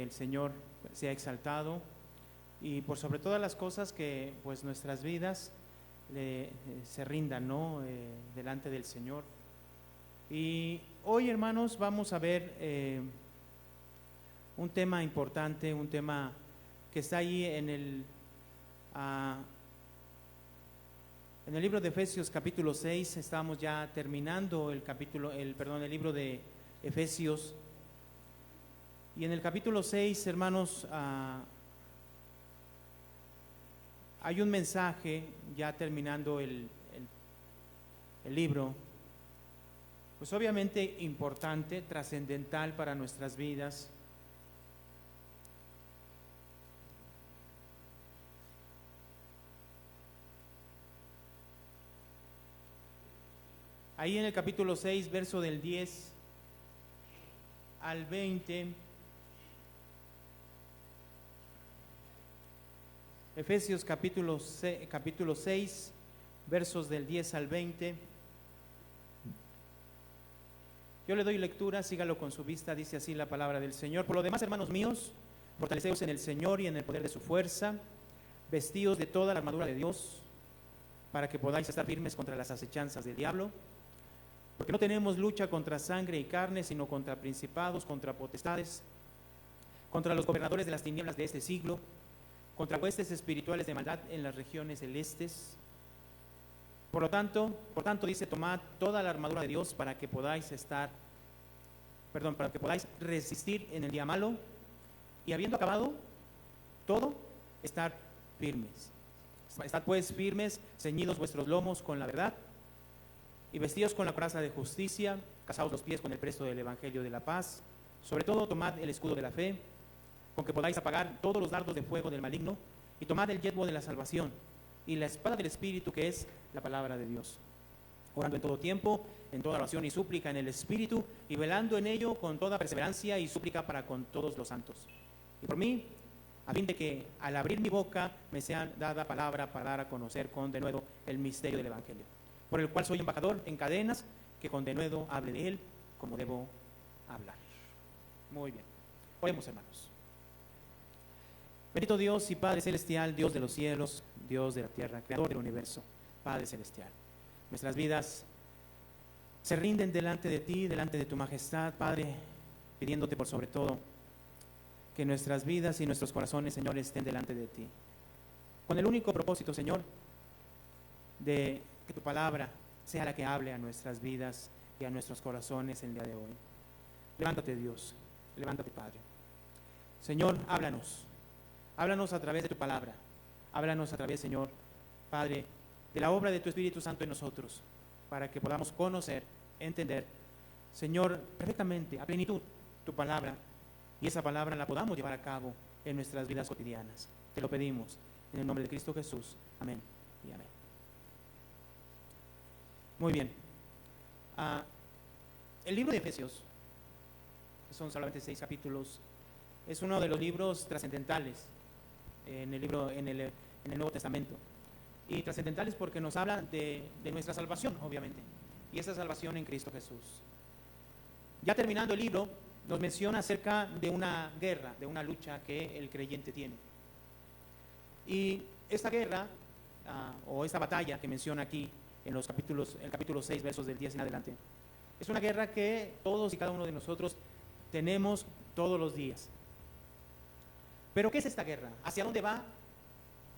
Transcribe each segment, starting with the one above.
el Señor sea exaltado y por sobre todas las cosas que pues nuestras vidas se rindan, ¿no? Delante del Señor. Y hoy, hermanos, vamos a ver un tema importante, un tema que está ahí en el libro de Efesios capítulo 6. Estamos ya terminando el libro de Efesios. Y en el capítulo 6, hermanos, hay un mensaje, ya terminando el libro, pues obviamente importante, trascendental para nuestras vidas. Ahí en el capítulo 6, verso del 10 al 20, Efesios capítulo 6, versos del 10 al 20. Yo le doy lectura, sígalo con su vista, dice así la palabra del Señor. Por lo demás, hermanos míos, fortaleceos en el Señor y en el poder de su fuerza, vestíos de toda la armadura de Dios, para que podáis estar firmes contra las acechanzas del diablo. Porque no tenemos lucha contra sangre y carne, sino contra principados, contra potestades, contra los gobernadores de las tinieblas de este siglo, contra huestes espirituales de maldad en las regiones celestes. Por tanto, dice, tomad toda la armadura de Dios para que podáis resistir en el día malo, y habiendo acabado todo, estar firmes. Estad pues firmes, ceñidos vuestros lomos con la verdad, y vestidos con la coraza de justicia, calzados los pies con el presto del evangelio de la paz. Sobre todo tomad el escudo de la fe, con que podáis apagar todos los dardos de fuego del maligno, y tomad el yelmo de la salvación, y la espada del Espíritu, que es la palabra de Dios. Orando en todo tiempo, en toda oración y súplica en el Espíritu, y velando en ello con toda perseverancia y súplica para con todos los santos. Y por mí, a fin de que al abrir mi boca me sea dada palabra para dar a conocer con denuedo el misterio del evangelio, por el cual soy embajador en cadenas, que con denuedo hable de él como debo hablar. Muy bien, oremos, hermanos. Bendito Dios y Padre celestial, Dios de los cielos, Dios de la tierra, creador del universo, Padre celestial, nuestras vidas se rinden delante de ti, delante de tu majestad, Padre, pidiéndote por sobre todo que nuestras vidas y nuestros corazones, Señor, estén delante de ti, con el único propósito, Señor, de que tu palabra sea la que hable a nuestras vidas y a nuestros corazones el día de hoy. Levántate, Dios, levántate, Padre. Señor, háblanos a través de tu palabra, háblanos a través, Señor, Padre, de la obra de tu Espíritu Santo en nosotros, para que podamos conocer, entender, Señor, perfectamente, a plenitud, tu palabra, y esa palabra la podamos llevar a cabo en nuestras vidas cotidianas. Te lo pedimos, en el nombre de Cristo Jesús. Amén y amén. Muy bien. El libro de Efesios, que son solamente 6 capítulos, es uno de los libros trascendentales en el Nuevo Testamento. Y trascendentales porque nos habla de nuestra salvación, obviamente, y esa salvación en Cristo Jesús. Ya terminando el libro, nos menciona acerca de una guerra, de una lucha que el creyente tiene. Y esta guerra, o esta batalla que menciona aquí, en el capítulo 6, versos del 10 en adelante, es una guerra que todos y cada uno de nosotros tenemos todos los días. Pero ¿qué es esta guerra? ¿Hacia dónde va?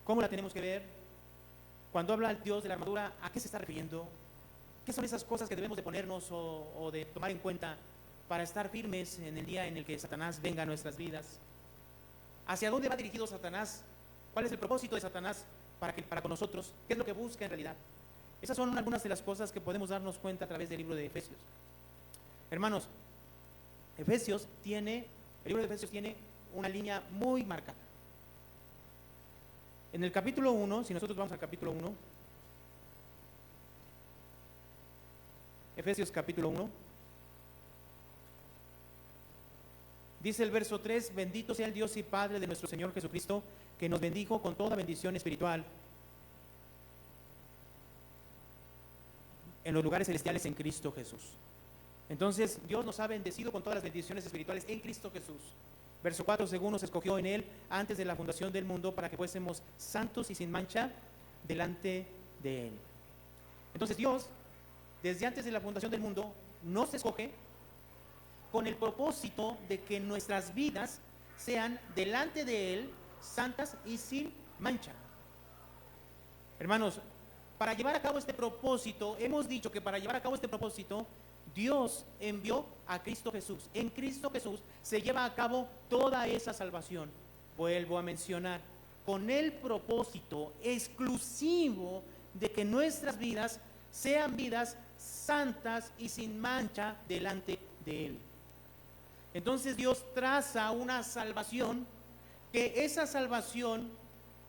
¿Cómo la tenemos que ver? Cuando habla el Dios de la armadura, ¿a qué se está refiriendo? ¿Qué son esas cosas que debemos de ponernos o de tomar en cuenta para estar firmes en el día en el que Satanás venga a nuestras vidas? ¿Hacia dónde va dirigido Satanás? ¿Cuál es el propósito de Satanás para con nosotros? ¿Qué es lo que busca en realidad? Esas son algunas de las cosas que podemos darnos cuenta a través del libro de Efesios. Hermanos, el libro de Efesios tiene una línea muy marcada. En el capítulo 1, si nosotros vamos al capítulo 1, Efesios capítulo 1, dice el verso 3: bendito sea el Dios y Padre de nuestro Señor Jesucristo, que nos bendijo con toda bendición espiritual en los lugares celestiales en Cristo Jesús. Entonces, Dios nos ha bendecido con todas las bendiciones espirituales en Cristo Jesús. Verso 4, según nos escogió en Él antes de la fundación del mundo para que fuésemos santos y sin mancha delante de Él. Entonces Dios, desde antes de la fundación del mundo, nos escoge con el propósito de que nuestras vidas sean delante de Él santas y sin mancha. Hermanos, para llevar a cabo este propósito, hemos dicho que para llevar a cabo este propósito, Dios envió a Cristo Jesús. En Cristo Jesús se lleva a cabo toda esa salvación. Vuelvo a mencionar, con el propósito exclusivo de que nuestras vidas sean vidas santas y sin mancha delante de Él. Entonces Dios traza una salvación, que esa salvación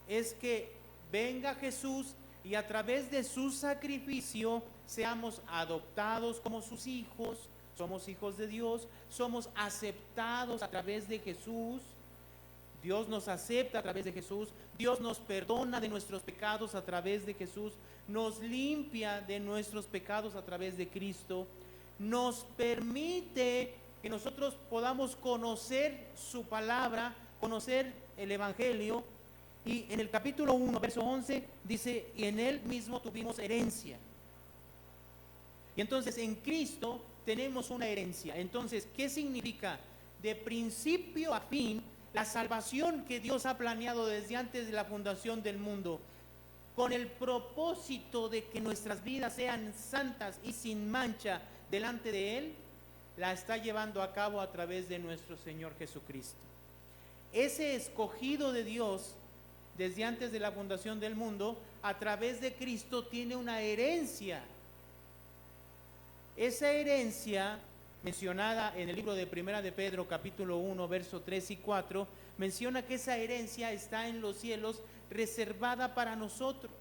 es que venga Jesús y a través de su sacrificio seamos adoptados como sus hijos, somos hijos de Dios, somos aceptados a través de Jesús, Dios nos acepta a través de Jesús, Dios nos perdona de nuestros pecados a través de Jesús, nos limpia de nuestros pecados a través de Cristo, nos permite que nosotros podamos conocer su palabra, conocer el Evangelio. Y en el capítulo 1, verso 11, dice, y en Él mismo tuvimos herencia. Y entonces en Cristo tenemos una herencia. Entonces, ¿qué significa? De principio a fin, la salvación que Dios ha planeado desde antes de la fundación del mundo, con el propósito de que nuestras vidas sean santas y sin mancha delante de Él, la está llevando a cabo a través de nuestro Señor Jesucristo. Ese escogido de Dios desde antes de la fundación del mundo, a través de Cristo tiene una herencia. Esa herencia, mencionada en el libro de Primera de Pedro, capítulo 1, verso 3 y 4, menciona que esa herencia está en los cielos, reservada para nosotros.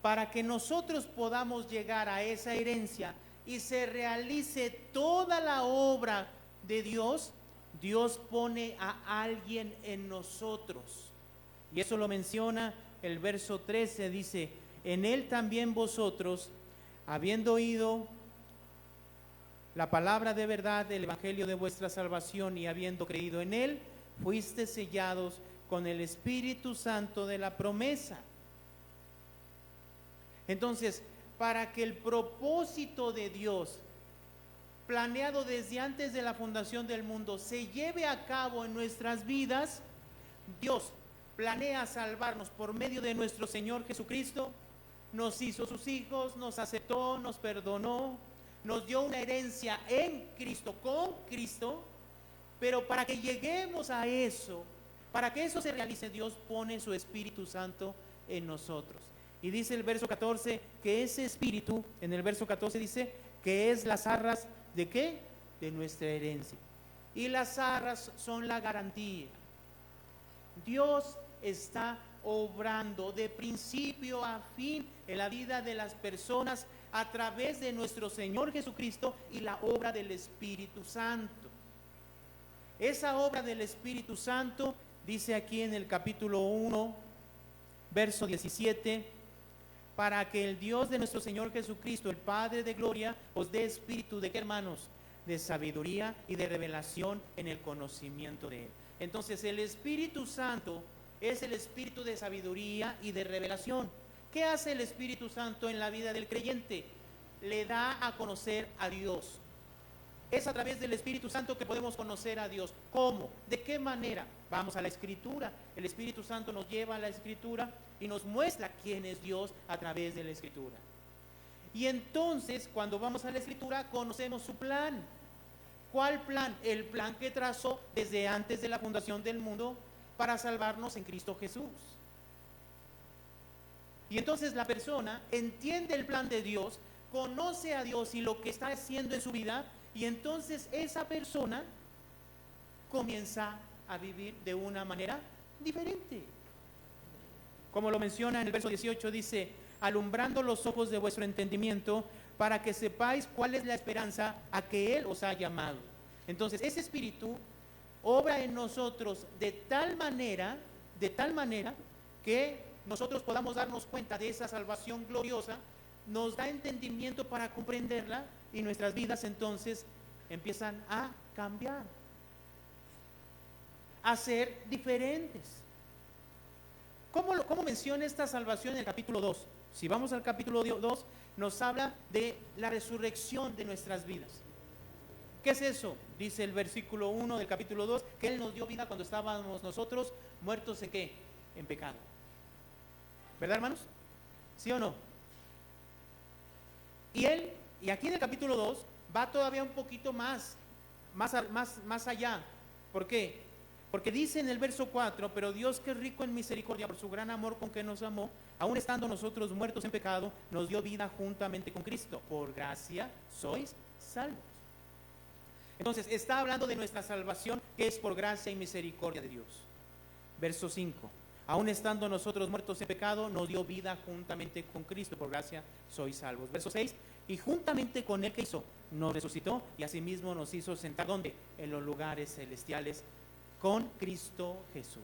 Para que nosotros podamos llegar a esa herencia y se realice toda la obra de Dios, Dios pone a alguien en nosotros. Y eso lo menciona el verso 13, dice, en Él también vosotros, habiendo oído la palabra de verdad del Evangelio de vuestra salvación y habiendo creído en Él, fuiste sellados con el Espíritu Santo de la promesa. Entonces, para que el propósito de Dios, planeado desde antes de la fundación del mundo, se lleve a cabo en nuestras vidas, Dios planea salvarnos por medio de nuestro Señor Jesucristo, nos hizo sus hijos, nos aceptó, nos perdonó, nos dio una herencia en Cristo, con Cristo, pero para que lleguemos a eso, para que eso se realice, Dios pone su Espíritu Santo en nosotros. Y dice el verso 14 que ese Espíritu, en el verso 14 dice que es las arras ¿de qué? De nuestra herencia. Y las arras son la garantía. Dios está obrando de principio a fin en la vida de las personas a través de nuestro Señor Jesucristo y la obra del Espíritu Santo. Esa obra del Espíritu Santo dice aquí en el capítulo 1, verso 17, para que el Dios de nuestro Señor Jesucristo, el Padre de gloria, os dé espíritu de ¿qué, hermanos? De sabiduría y de revelación en el conocimiento de Él. Entonces el Espíritu Santo es el espíritu de sabiduría y de revelación. ¿Qué hace el Espíritu Santo en la vida del creyente? Le da a conocer a Dios. Es a través del Espíritu Santo que podemos conocer a Dios. ¿Cómo? ¿De qué manera? Vamos a la Escritura. El Espíritu Santo nos lleva a la Escritura y nos muestra quién es Dios a través de la Escritura. Y entonces, cuando vamos a la Escritura, conocemos su plan. ¿Cuál plan? El plan que trazó desde antes de la fundación del mundo para salvarnos en Cristo Jesús. Y entonces la persona entiende el plan de Dios, conoce a Dios y lo que está haciendo en su vida, y entonces esa persona comienza a vivir de una manera diferente. Como lo menciona en el verso 18, dice, alumbrando los ojos de vuestro entendimiento, para que sepáis cuál es la esperanza a que Él os ha llamado. Entonces, ese Espíritu obra en nosotros de tal manera que nosotros podamos darnos cuenta de esa salvación gloriosa, nos da entendimiento para comprenderla y nuestras vidas entonces empiezan a cambiar, a ser diferentes. ¿Cómo menciona esta salvación en el capítulo 2? Si vamos al capítulo 2, nos habla de la resurrección de nuestras vidas. ¿Qué es eso? Dice el versículo 1 del capítulo 2, que Él nos dio vida cuando estábamos nosotros muertos ¿en qué? En pecado. ¿Verdad, hermanos? ¿Sí o no? Y aquí en el capítulo 2 va todavía un poquito más allá. ¿Por qué? Porque dice en el verso 4, pero Dios, que es rico en misericordia por su gran amor con que nos amó, aun estando nosotros muertos en pecado, nos dio vida juntamente con Cristo. Por gracia sois salvos. Entonces está hablando de nuestra salvación, que es por gracia y misericordia de Dios. Verso 5, aun estando nosotros muertos en pecado, nos dio vida juntamente con Cristo. Por gracia sois salvos. Verso 6, y juntamente con Él, ¿qué hizo? Nos resucitó y asimismo nos hizo sentar, ¿dónde? En los lugares celestiales con Cristo Jesús.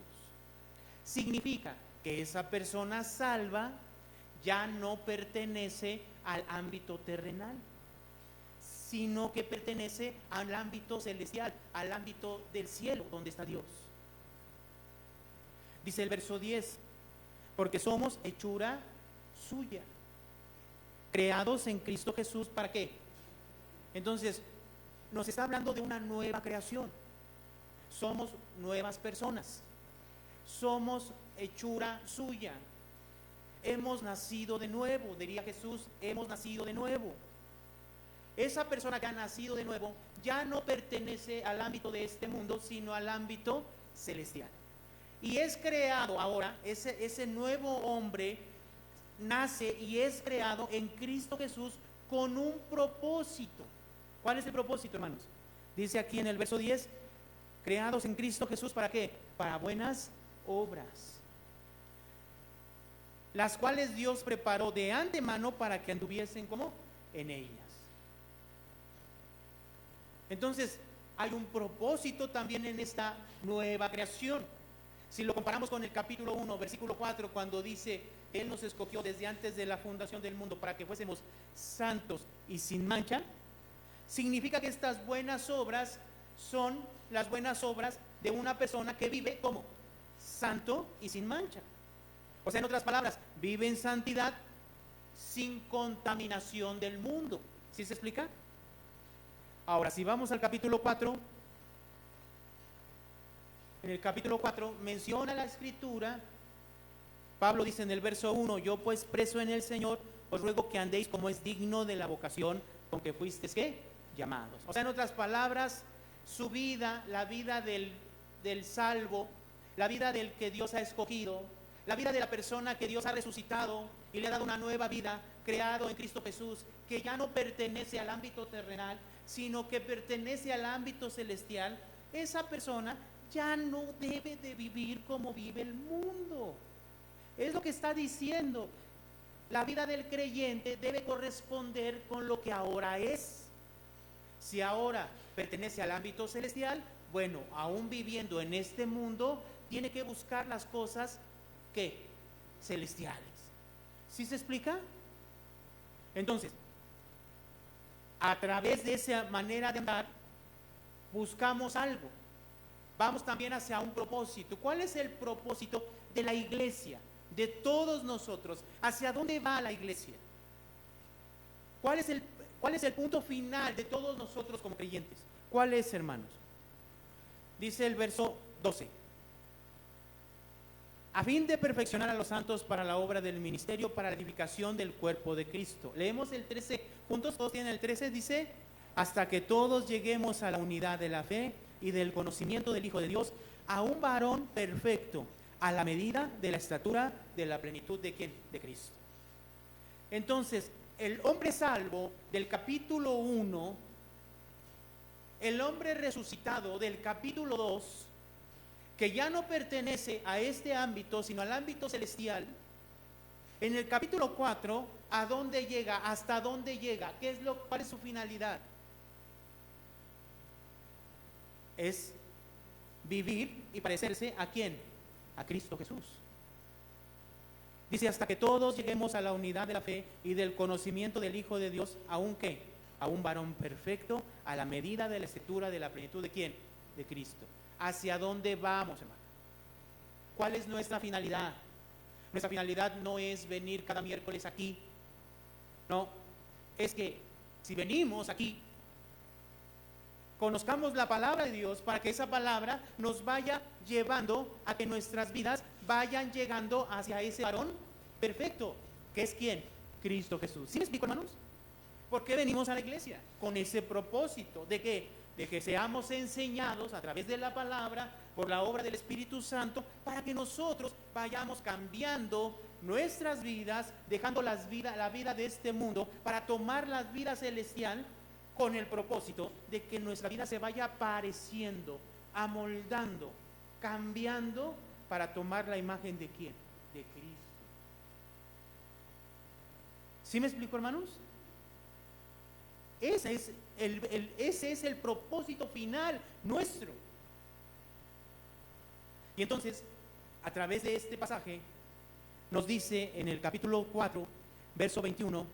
Significa que esa persona salva ya no pertenece al ámbito terrenal, sino que pertenece al ámbito celestial, al ámbito del cielo, donde está Dios. Dice el verso 10, porque somos hechura suya, creados en Cristo Jesús, ¿para qué? Entonces, nos está hablando de una nueva creación. Somos nuevas personas, somos hechura suya, hemos nacido de nuevo, diría Jesús, hemos nacido de nuevo. Esa persona que ha nacido de nuevo ya no pertenece al ámbito de este mundo, sino al ámbito celestial. Y es creado ahora, ese nuevo hombre nace y es creado en Cristo Jesús con un propósito. ¿Cuál es el propósito, hermanos? Dice aquí en el verso 10, creados en Cristo Jesús, ¿para qué? Para buenas obras, las cuales Dios preparó de antemano para que anduviesen como en ellas. Entonces, hay un propósito también en esta nueva creación. Si lo comparamos con el capítulo 1, versículo 4, cuando dice, Él nos escogió desde antes de la fundación del mundo para que fuésemos santos y sin mancha, significa que estas buenas obras son las buenas obras de una persona que vive como santo y sin mancha. O sea, en otras palabras, vive en santidad sin contaminación del mundo. ¿Sí se explica? Ahora, si vamos al capítulo 4, en el capítulo 4 menciona la escritura, Pablo dice en el verso 1, yo pues preso en el Señor, os ruego que andéis como es digno de la vocación con que fuisteis, ¿qué? Llamados. O sea, en otras palabras, su vida, la vida del salvo, la vida del que Dios ha escogido, la vida de la persona que Dios ha resucitado y le ha dado una nueva vida, creado en Cristo Jesús, que ya no pertenece al ámbito terrenal, sino que pertenece al ámbito celestial. Esa persona ya no debe de vivir como vive el mundo. Es lo que está diciendo. La vida del creyente debe corresponder con lo que ahora es. Si ahora pertenece al ámbito celestial, bueno, aún viviendo en este mundo, tiene que buscar las cosas ¿qué? Celestiales. ¿Sí se explica? Entonces, a través de esa manera de andar, buscamos algo. Vamos también hacia un propósito. ¿Cuál es el propósito de la iglesia? De todos nosotros. ¿Hacia dónde va la iglesia? ¿Cuál es el punto final de todos nosotros como creyentes? ¿Cuál es, hermanos? Dice el verso 12. A fin de perfeccionar a los santos para la obra del ministerio, para la edificación del cuerpo de Cristo. Leemos el 13 juntos, todos tienen el 13, dice, hasta que todos lleguemos a la unidad de la fe y del conocimiento del Hijo de Dios, a un varón perfecto, a la medida de la estatura de la plenitud de ¿quién? De Cristo. Entonces, el hombre salvo del capítulo 1, el hombre resucitado del capítulo 2, que ya no pertenece a este ámbito, sino al ámbito celestial, en el capítulo 4, ¿a dónde llega? ¿Hasta dónde llega? ¿Cuál es su finalidad? Es vivir y parecerse ¿a quién? A Cristo Jesús. Dice, hasta que todos lleguemos a la unidad de la fe y del conocimiento del Hijo de Dios, ¿aún qué? a un varón perfecto a la medida de la estatura de la plenitud ¿de quién? De Cristo. ¿Hacia dónde vamos, hermano? ¿Cuál es nuestra finalidad? Nuestra finalidad no es venir cada miércoles aquí. No, es que si venimos aquí, conozcamos la palabra de Dios para que esa palabra nos vaya llevando a que nuestras vidas vayan llegando hacia ese varón perfecto, que es ¿quién? Cristo Jesús. ¿Sí me explico, hermanos? ¿Por qué venimos a la iglesia? Con ese propósito de que seamos enseñados a través de la palabra por la obra del Espíritu Santo, para que nosotros vayamos cambiando nuestras vidas, dejando la vida de este mundo para tomar la vida celestial, con el propósito de que nuestra vida se vaya pareciendo, amoldando, cambiando para tomar la imagen ¿de quién? De Cristo. ¿Sí me explico, hermanos? Ese es el propósito final nuestro. Y entonces, a través de este pasaje, nos dice en el capítulo 4, verso 21,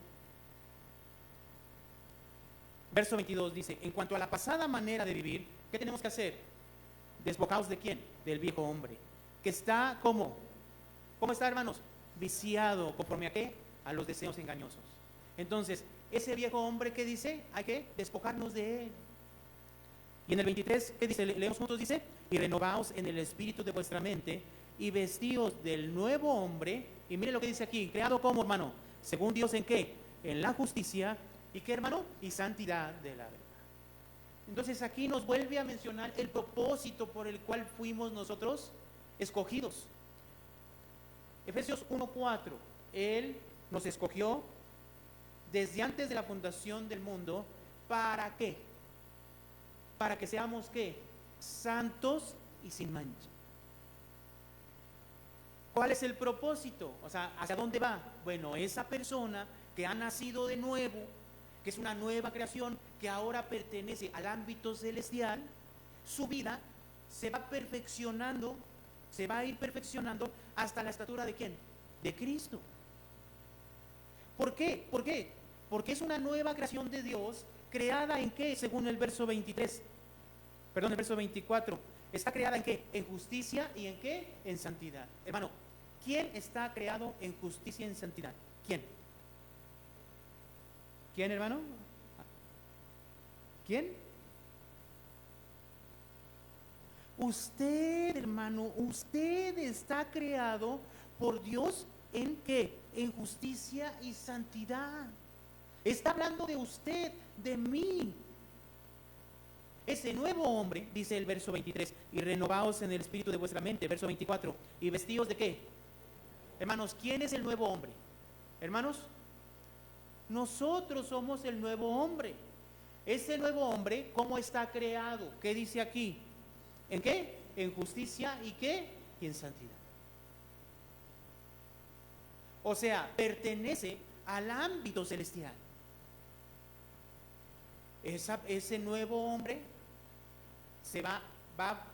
verso 22, dice: en cuanto a la pasada manera de vivir, ¿qué tenemos que hacer? Despojaos ¿de quién? Del viejo hombre, que está ¿cómo está, hermanos? Viciado, ¿conforme a qué? A los deseos engañosos. Entonces, ese viejo hombre, ¿qué dice? Hay que despojarnos de él. Y en el 23, ¿qué dice? Leemos juntos, dice: y renovaos en el espíritu de vuestra mente, y vestíos del nuevo hombre. Y mire lo que dice aquí: creado como, hermano, según Dios, ¿en qué? En la justicia, ¿y qué, hermano? Y santidad de la verdad. Entonces aquí nos vuelve a mencionar el propósito por el cual fuimos nosotros escogidos. Efesios 1:4, Él nos escogió desde antes de la fundación del mundo. ¿Para qué? Para que seamos ¿qué? Santos y sin mancha. ¿Cuál es el propósito? O sea, ¿hacia dónde va? Bueno, esa persona que ha nacido de nuevo, que es una nueva creación, que ahora pertenece al ámbito celestial, su vida se va perfeccionando, se va a ir perfeccionando hasta la estatura ¿de quién? De Cristo. ¿Por qué? ¿Por qué? Porque es una nueva creación de Dios, creada ¿en qué? Según el verso 23, perdón, el verso 24, ¿está creada en qué? En justicia, ¿y en qué? En santidad. Hermano, ¿quién está creado en justicia y en santidad? ¿Quién? ¿Quién, hermano? ¿Quién? Usted, hermano, usted está creado por Dios ¿en qué? En justicia y santidad. Está hablando de usted, de mí. Ese nuevo hombre, dice el verso 23, y renovaos en el espíritu de vuestra mente, verso 24, y vestíos ¿de qué? Hermanos, ¿quién es el nuevo hombre? Hermanos, nosotros somos el nuevo hombre. Ese nuevo hombre, ¿cómo está creado? ¿Qué dice aquí? ¿En qué? En justicia y ¿qué? Y en santidad. O sea, pertenece al ámbito celestial. Ese nuevo hombre se va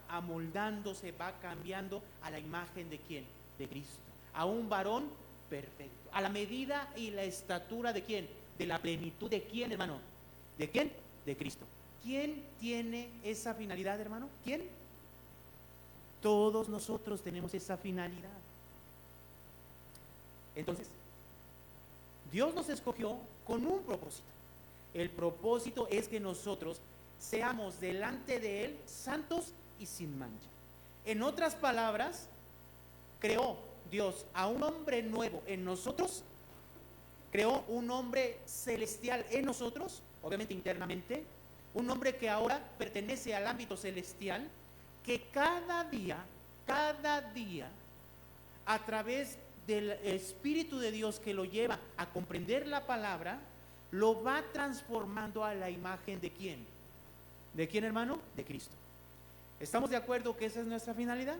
amoldando, se va cambiando a la imagen ¿de quién? De Cristo. A un varón perfecto. A la medida y la estatura ¿de quién? De la plenitud ¿de quién, hermano? ¿De quién? De Cristo. ¿Quién tiene esa finalidad, hermano? ¿Quién? Todos nosotros tenemos esa finalidad. Entonces, Dios nos escogió con un propósito. El propósito es que nosotros seamos delante de Él santos y sin mancha. En otras palabras, creó Dios a un hombre nuevo en nosotros, creó un hombre celestial en nosotros, obviamente internamente, un hombre que ahora pertenece al ámbito celestial, que cada día, a través del Espíritu de Dios que lo lleva a comprender la palabra, lo va transformando a la imagen ¿de quién? ¿De quién, hermano? De Cristo. ¿Estamos de acuerdo que esa es nuestra finalidad?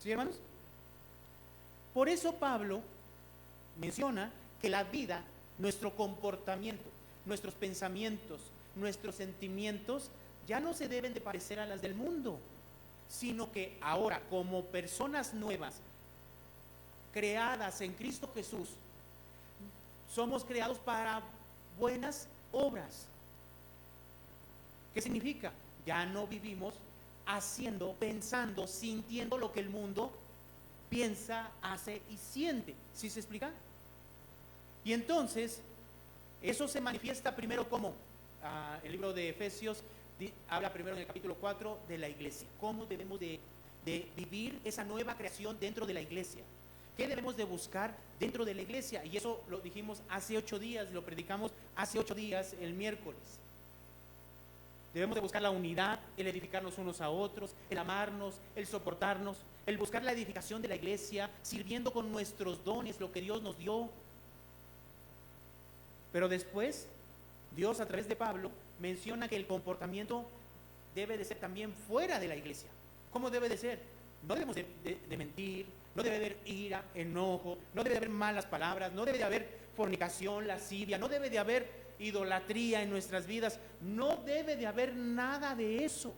¿Sí, hermanos? Por eso Pablo menciona que la vida, nuestro comportamiento, nuestros pensamientos, nuestros sentimientos ya no se deben de parecer a las del mundo, sino que ahora, como personas nuevas, creadas en Cristo Jesús, somos creados para buenas obras. ¿Qué significa? Ya no vivimos haciendo, pensando, sintiendo lo que el mundo piensa, hace y siente. ¿Sí se explica? Y entonces, eso se manifiesta primero como el libro de Efesios habla primero en el capítulo 4 de la iglesia. ¿Cómo debemos de vivir esa nueva creación dentro de la iglesia? ¿Qué debemos de buscar dentro de la iglesia? Y eso lo dijimos hace 8 días, lo predicamos hace 8 días, el miércoles. Debemos de buscar la unidad, el edificarnos unos a otros, el amarnos, el soportarnos, el buscar la edificación de la iglesia, sirviendo con nuestros dones, lo que Dios nos dio. Pero después, Dios a través de Pablo menciona que el comportamiento debe de ser también fuera de la iglesia. ¿Cómo debe de ser? No debemos de mentir, no debe de haber ira, enojo, no debe de haber malas palabras, no debe de haber fornicación, lascivia, no debe de haber idolatría en nuestras vidas, no debe de haber nada de eso.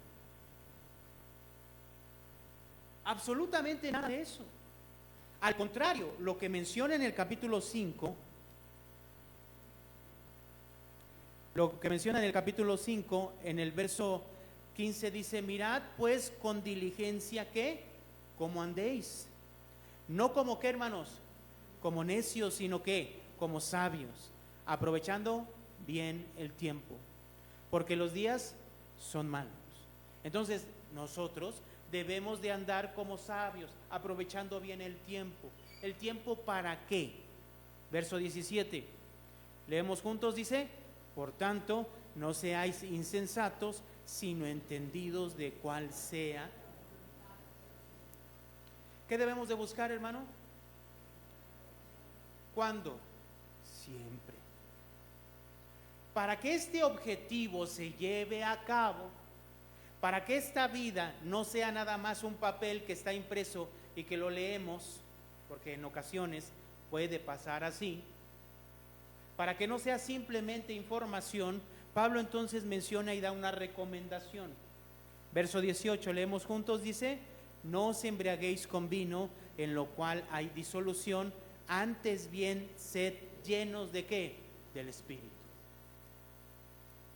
Absolutamente nada de eso. Al contrario, lo que menciona en el capítulo 5, en el verso 15 dice: mirad pues con diligencia que como andéis, no como que, hermanos, como necios, sino que como sabios, aprovechando bien el tiempo, porque los días son malos. Entonces nosotros debemos de andar como sabios, aprovechando bien el tiempo. ¿El tiempo para qué? Verso 17, leemos juntos, dice: por tanto, no seáis insensatos, sino entendidos de cuál sea. ¿Qué debemos de buscar, hermano? ¿Cuándo? Siempre. Para que este objetivo se lleve a cabo, para que esta vida no sea nada más un papel que está impreso y que lo leemos, porque en ocasiones puede pasar así, para que no sea simplemente información, Pablo entonces menciona y da una recomendación. Verso 18, leemos juntos, dice: no os embriaguéis con vino, en lo cual hay disolución, antes bien sed llenos ¿de qué? Del Espíritu.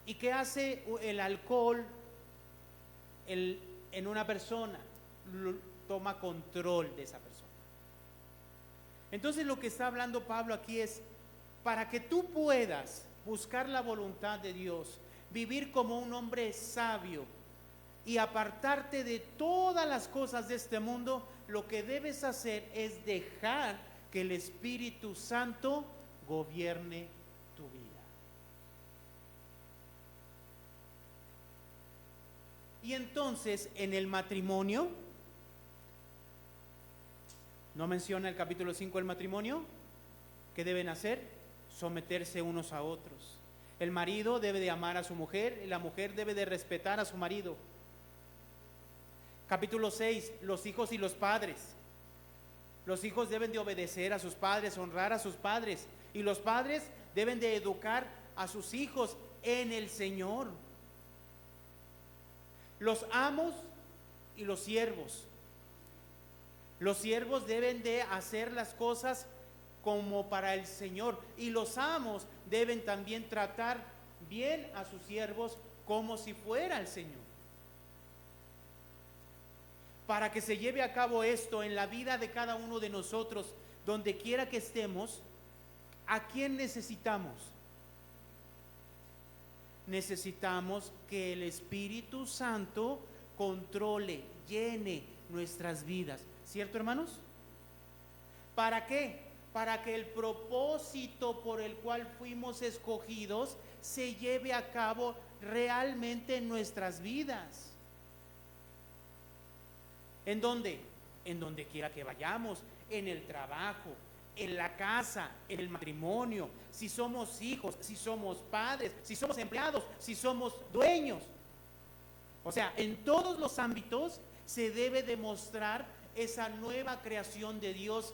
¿Y qué hace el alcohol en una persona? Toma control de esa persona. Entonces lo que está hablando Pablo aquí es: para que tú puedas buscar la voluntad de Dios, vivir como un hombre sabio y apartarte de todas las cosas de este mundo, lo que debes hacer es dejar que el Espíritu Santo gobierne tu vida. Y entonces en el matrimonio, ¿no menciona el capítulo 5 el matrimonio? ¿Qué deben hacer? Someterse unos a otros. El marido debe de amar a su mujer y la mujer debe de respetar a su marido. Capítulo 6, los hijos y los padres. Los hijos deben de obedecer a sus padres, honrar a sus padres, y los padres deben de educar a sus hijos en el Señor. Los amos y los siervos. Los siervos deben de hacer las cosas como para el Señor, y los amos deben también tratar bien a sus siervos como si fuera el Señor. Para que se lleve a cabo esto en la vida de cada uno de nosotros, donde quiera que estemos, ¿a quién necesitamos? Necesitamos que el Espíritu Santo controle, llene nuestras vidas. ¿Cierto, hermanos? ¿Para qué? Para que el propósito por el cual fuimos escogidos se lleve a cabo realmente en nuestras vidas. ¿En dónde? En donde quiera que vayamos, en el trabajo, en la casa, en el matrimonio, si somos hijos, si somos padres, si somos empleados, si somos dueños. O sea, en todos los ámbitos se debe demostrar esa nueva creación de Dios.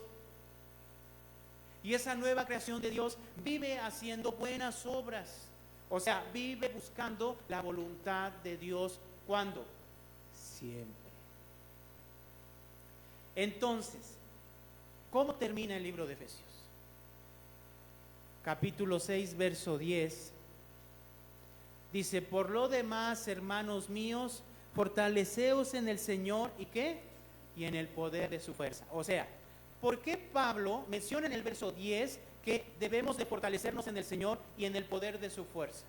Y esa nueva creación de Dios vive haciendo buenas obras. O sea, vive buscando la voluntad de Dios. ¿Cuándo? Siempre. Entonces, ¿cómo termina el libro de Efesios? Capítulo 6, verso 10. Dice, por lo demás, hermanos míos, fortaleceos en el Señor, ¿y qué? Y en el poder de su fuerza. O sea, ¿por qué Pablo menciona en el verso 10 que debemos de fortalecernos en el Señor y en el poder de su fuerza?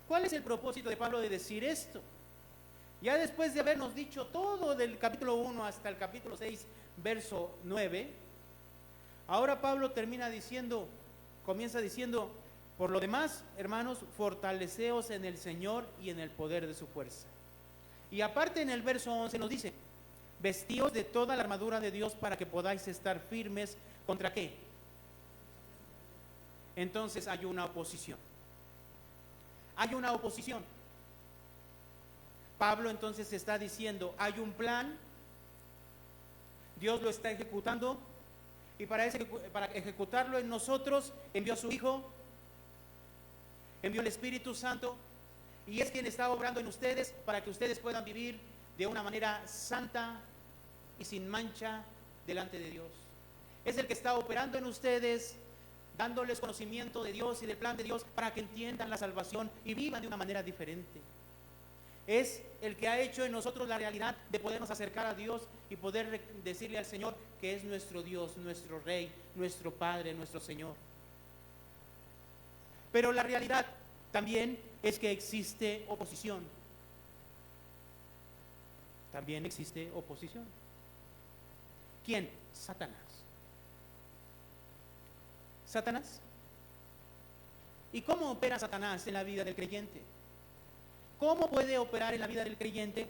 ¿Cuál es el propósito de Pablo de decir esto? Ya después de habernos dicho todo del capítulo 1 hasta el capítulo 6, verso 9, ahora Pablo comienza diciendo, por lo demás, hermanos, fortaleceos en el Señor y en el poder de su fuerza. Y aparte en el verso 11 nos dice, vestíos de toda la armadura de Dios para que podáis estar firmes. ¿Contra qué? Entonces hay una oposición. Hay una oposición. Pablo entonces está diciendo, hay un plan, Dios lo está ejecutando, y para ejecutarlo en nosotros envió a su Hijo, envió el Espíritu Santo, y es quien está obrando en ustedes para que ustedes puedan vivir de una manera santa y sin mancha delante de Dios. Es el que está operando en ustedes, dándoles conocimiento de Dios y del plan de Dios para que entiendan la salvación y vivan de una manera diferente. Es el que ha hecho en nosotros la realidad de podernos acercar a Dios y poder decirle al Señor que es nuestro Dios, nuestro Rey, nuestro Padre, nuestro Señor. Pero la realidad también es que existe oposición. También existe oposición. ¿Quién? Satanás. Satanás. ¿Y cómo opera Satanás en la vida del creyente? ¿Cómo puede operar en la vida del creyente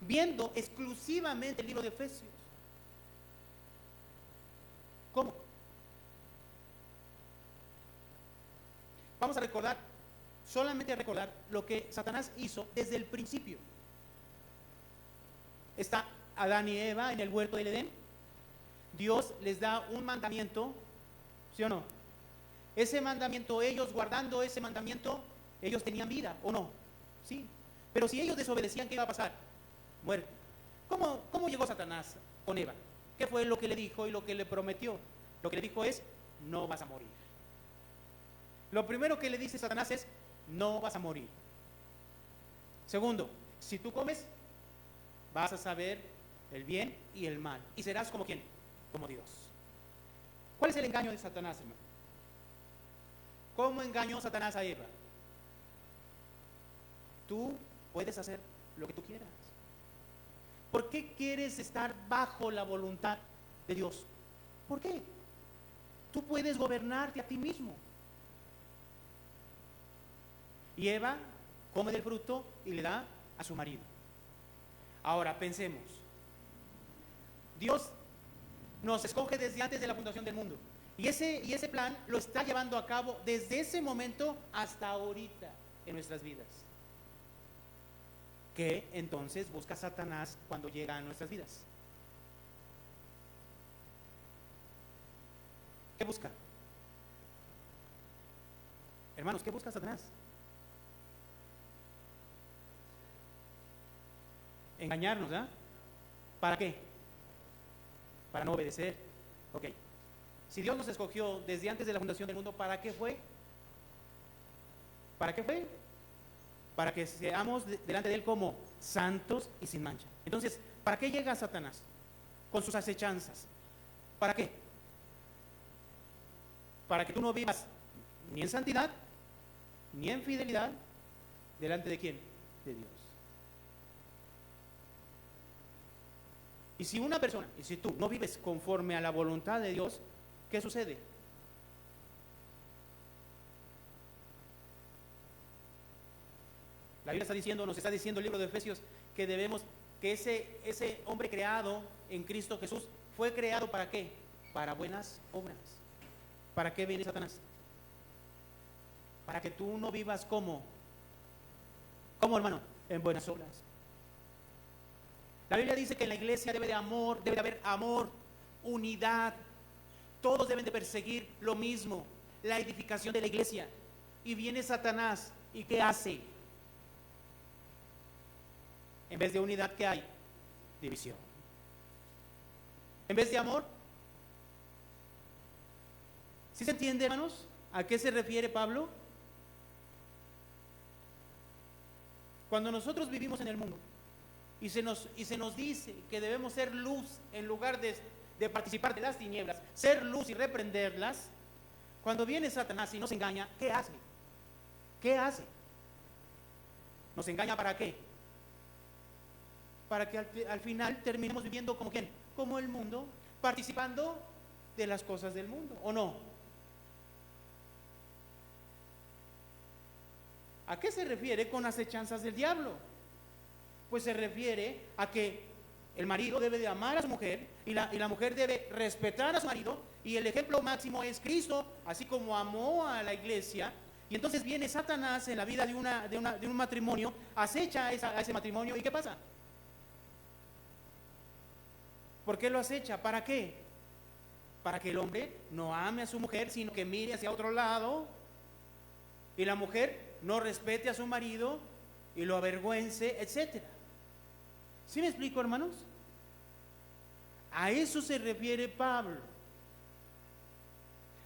viendo exclusivamente el libro de Efesios? ¿Cómo? Vamos a recordar, solamente a recordar lo que Satanás hizo desde el principio. Está Adán y Eva en el huerto del Edén. Dios les da un mandamiento, ¿sí o no? Ese mandamiento, ellos guardando ese mandamiento, ellos tenían vida, ¿o no? Sí. Pero si ellos desobedecían, ¿qué iba a pasar? Muerte. ¿Cómo llegó Satanás con Eva? ¿Qué fue lo que le dijo y lo que le prometió? Lo que le dijo es, no vas a morir. Lo primero que le dice Satanás es, no vas a morir. Segundo, si tú comes, vas a saber el bien y el mal. ¿Y serás como quién? Como Dios. ¿Cuál es el engaño de Satanás, hermano? ¿Cómo engañó Satanás a Eva? Tú puedes hacer lo que tú quieras. ¿Por qué quieres estar bajo la voluntad de Dios? ¿Por qué? Tú puedes gobernarte a ti mismo. Y Eva come del fruto y le da a su marido. Ahora pensemos. Dios nos escoge desde antes de la fundación del mundo. Y ese plan lo está llevando a cabo desde ese momento hasta ahorita en nuestras vidas. ¿Qué entonces busca Satanás cuando llega a nuestras vidas? ¿Qué busca? Hermanos, ¿qué busca Satanás? Engañarnos, ¿ah? ¿Para qué? Para no obedecer. Ok. Si Dios nos escogió desde antes de la fundación del mundo, ¿para qué fue? ¿Para qué fue? Para que seamos delante de Él como santos y sin mancha. Entonces, ¿para qué llega Satanás? Con sus acechanzas. ¿Para qué? Para que tú no vivas ni en santidad, ni en fidelidad, ¿delante de quién? De Dios. Y si una persona, y si tú no vives conforme a la voluntad de Dios, ¿qué sucede? La Biblia nos está diciendo el libro de Efesios que ese hombre creado en Cristo Jesús fue creado ¿para qué? Para buenas obras. ¿Para qué viene Satanás? Para que tú no vivas como hermano, en buenas obras. La Biblia dice que en la iglesia debe de haber amor, unidad. Todos deben de perseguir lo mismo, la edificación de la iglesia. Y viene Satanás, ¿y qué hace? En vez de unidad, ¿qué hay? División. En vez de amor. ¿Sí se entiende, hermanos? ¿A qué se refiere Pablo? Cuando nosotros vivimos en el mundo y se nos dice que debemos ser luz en lugar de participar de las tinieblas, ser luz y reprenderlas, cuando viene Satanás y nos engaña, ¿qué hace? ¿Qué hace? ¿Nos engaña para qué? Para que al final terminemos viviendo como ¿quién? Como el mundo, participando de las cosas del mundo, ¿o no? ¿A qué se refiere con las acechanzas del diablo? Pues se refiere a que el marido debe de amar a su mujer y la mujer debe respetar a su marido, y el ejemplo máximo es Cristo, así como amó a la iglesia. Y entonces viene Satanás en la vida de un matrimonio, acecha a ese matrimonio, ¿y qué pasa? ¿Por qué lo acecha? ¿Para qué? Para que el hombre no ame a su mujer, sino que mire hacia otro lado, y la mujer no respete a su marido y lo avergüence, etc. ¿Sí me explico, hermanos? A eso se refiere Pablo.